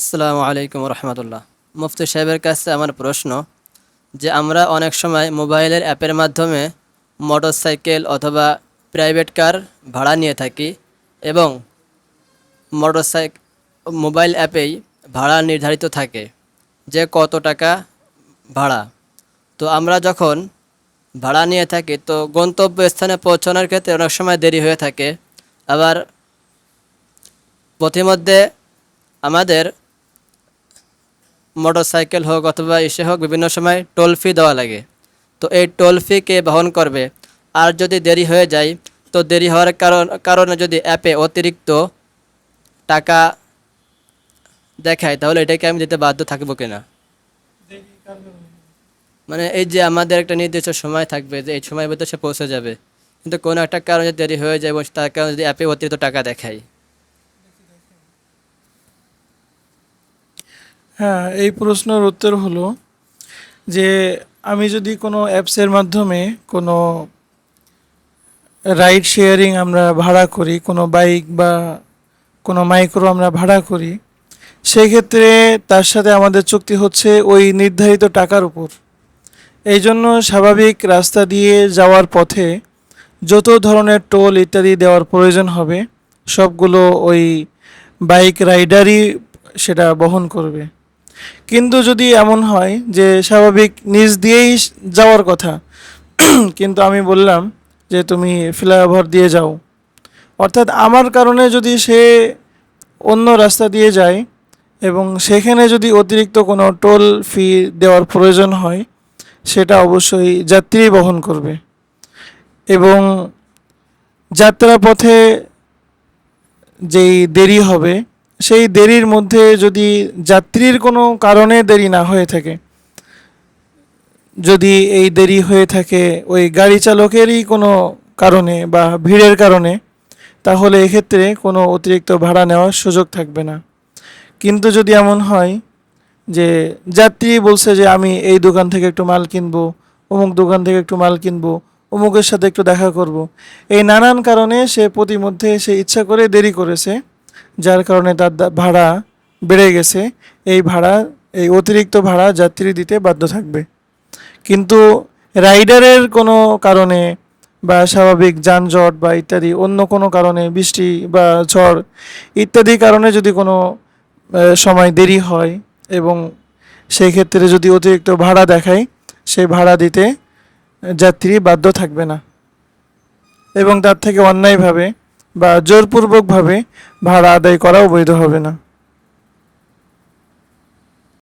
আসসালামু আলাইকুম রহমতুল্লাহ। মুফতি সাহেবের কাছে আমার প্রশ্ন যে আমরা অনেক সময় মোবাইলের অ্যাপের মাধ্যমে মোটরসাইকেল অথবা প্রাইভেট কার ভাড়া নিয়ে থাকি এবং মোটরসাইকেল মোবাইল অ্যাপেই ভাড়া নির্ধারিত থাকে যে কত টাকা ভাড়া। তো আমরা যখন ভাড়া নিয়ে থাকি তো গন্তব্যস্থানে পৌঁছানোর ক্ষেত্রে অনেক সময় দেরি হয়ে থাকে। আবার পথিমধ্যে আমাদের মোটরসাইকেল হোক অথবা ইসে হোক বিভিন্ন সময় টোল ফি দেওয়া লাগে। তো এই টোল ফি কে বহন করবে? আর যদি দেরি হয়ে যায় তো দেরি হওয়ার কারণে যদি অ্যাপে অতিরিক্ত টাকা দেখায় তাহলে এটাকে আমি দিতে বাধ্য থাকবো কিনা? মানে এই যে আমাদের একটা নির্দিষ্ট সময় থাকবে যে এই সময়ের ভিতরে সে পৌঁছে যাবে, কিন্তু কোনো একটা কারণে দেরি হয়ে যায় এবং তার কারণে যদি অ্যাপে অতিরিক্ত টাকা দেখায়। হ্যাঁ, এই প্রশ্নের উত্তর হলো যে আমি যদি কোনো অ্যাপসের মাধ্যমে কোনো রাইড শেয়ারিং আমরা ভাড়া করি, কোনো বাইক বা কোনো মাইক্রো আমরা ভাড়া করি, সেই ক্ষেত্রে তার সাথে আমাদের চুক্তি হচ্ছে ওই নির্ধারিত টাকার উপর। এই জন্য স্বাভাবিক রাস্তা দিয়ে যাওয়ার পথে যত ধরনের টোল ইত্যাদি দেওয়ার প্রয়োজন হবে সবগুলো ওই বাইক রাইডারই সেটা বহন করবে। কিন্তু যদি এমন হয় যে স্বাভাবিক নিচ দিয়েই যাওয়ার কথা, কিন্তু আমি বললাম যে তুমি ফ্লাইওভার দিয়ে যাও, অর্থাৎ আমার কারণে যদি সে অন্য রাস্তা দিয়ে যায় এবং সেখানে যদি অতিরিক্ত কোনো টোল ফি দেওয়ার প্রয়োজন হয় সেটা অবশ্যই যাত্রী বহন করবে। এবং যাত্রাপথে যেই দেরি হবে সেই দেরির মধ্যে যদি যাত্রীর কোনো কারণে দেরি না হয়ে থাকে, যদি এই দেরি হয়ে থাকে ওই গাড়ি চালকেরই কোনো কারণে বা ভিড়ের কারণে, তাহলে এক্ষেত্রে কোনো অতিরিক্ত ভাড়া নেওয়ার সুযোগ থাকবে না। কিন্তু যদি এমন হয় যে যাত্রী বলছে যে আমি এই দোকান থেকে একটু মাল কিনবো, অমুক দোকান থেকে একটু মাল কিনবো, অমুকের সাথে একটু দেখা করব, এই নানান কারণে সে প্রতিমধ্যে সে ইচ্ছা করে দেরি করেছে, যার কারণে তার ভাড়া বেড়ে গেছে, এই ভাড়া, এই অতিরিক্ত ভাড়া যাত্রী দিতে বাধ্য থাকবে। কিন্তু রাইডারের কোনো কারণে বা স্বাভাবিক যানজট বা ইত্যাদি অন্য কোনো কারণে, বৃষ্টি বা ঝড় ইত্যাদি কারণে যদি কোনো সময় দেরি হয় এবং সেই ক্ষেত্রে যদি অতিরিক্ত ভাড়া দেখায়, সেই ভাড়া দিতে যাত্রী বাধ্য থাকবে না এবং তার থেকে অন্যায়ভাবে বা জোরপূর্বকভাবে ভাড়া আদায় করাও বৈধ হবে না।